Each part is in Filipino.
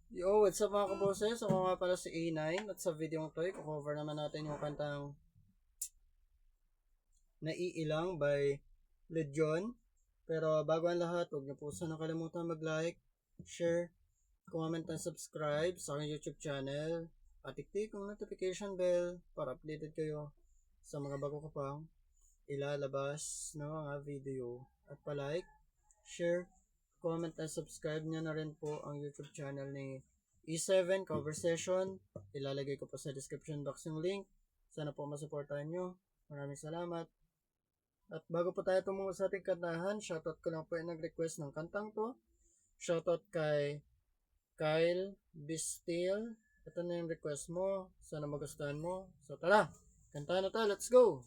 Yo, what's up mga kaboses? Ako nga pala si A9 at sa video ko i-cover naman natin yung kantang Naiilang by Legion. Pero bago ang lahat, huwag niyo po sana kalimutan mag-like, share, comment and subscribe sa aking YouTube channel at i-click ang notification bell para updated kayo sa mga bago ko pang ilalabas na mga video. At pa-like, share, comment and subscribe niyo na rin po ang YouTube channel ni E7 Cover Session. Ilalagay ko po sa description box yung link. Sana po masuportahan nyo. Maraming salamat. At bago po tayo tumungo sa ating kantahan, shoutout ko lang po yung nag-request ng kantang to. Shoutout kay Kyle Bistil. Ito na yung request mo. Sana magustuhan mo. So tara, kantahan na tayo. Let's go!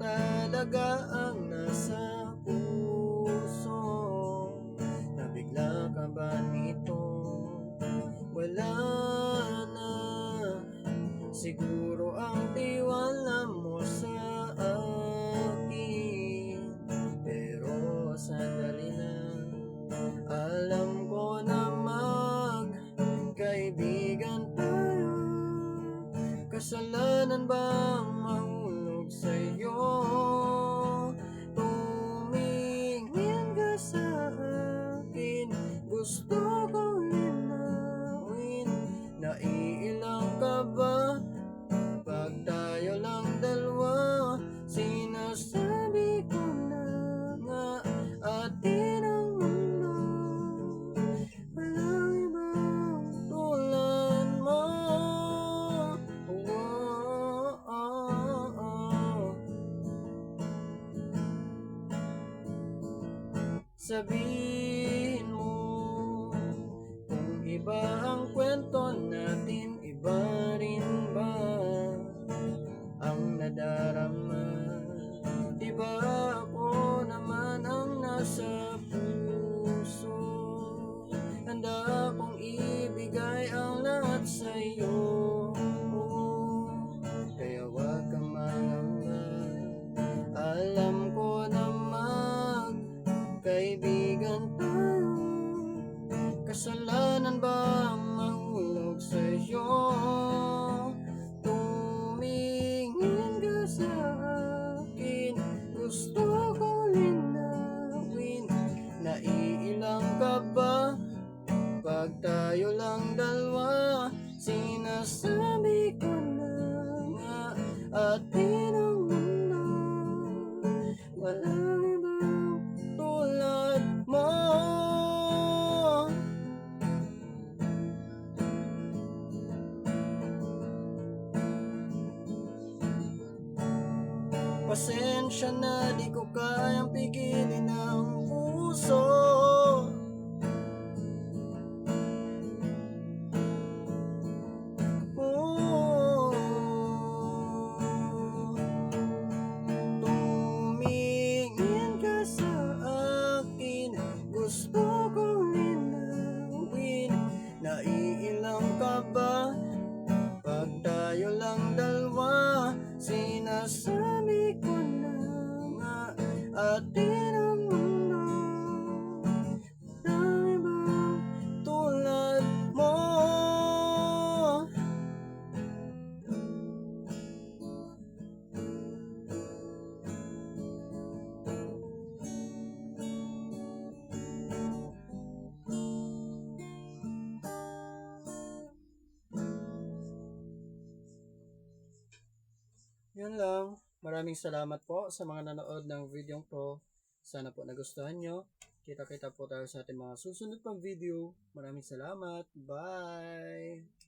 Talaga ang nasa puso. Nabigla ka ba nito? Wala na siguro ang tiwala mo sa akin. Pero sandali lang, alam ko na magkaibigan tayo. Kasalanan bang mahulog sa'yo? Tumingin ka sa akin, gusto kong linawin. Naiilang ka ba pag tayo lang dalawa? Sinasabi ko na nga atin ang mundo. Walang ibang tulad mo. Sabihin mo kung iba ang kwento natin, iba rin ba ang nadarama? Diba ako naman ang nasa puso? Handa kong ibigay ang lahat sa'yo. Kaya wag kang mangamba. Alam ko na magkaibigan tayo. Kasalanan bang mahulog sa'yo? Tumingin ka sa akin, gusto kong linawin. Naiilang ka ba pag tayo lang dalawa? Sinasabi ko na nga atin ang mundo. Walang ibang tulad mo. Pasensya na, di ko kayang pigilin ang puso. Tumingin ka sa akin, gusto kong linawin. Naiilang ka ba pag tayo lang dalawa? Sinasabi ko na nga atin ang mundo. Walang ibang tulad mo. Yun lang. Maraming salamat po sa mga nanood ng video ko. Sana po nagustuhan nyo. Kita-kita po tayo sa ating mga susunod pang video. Maraming salamat. Bye!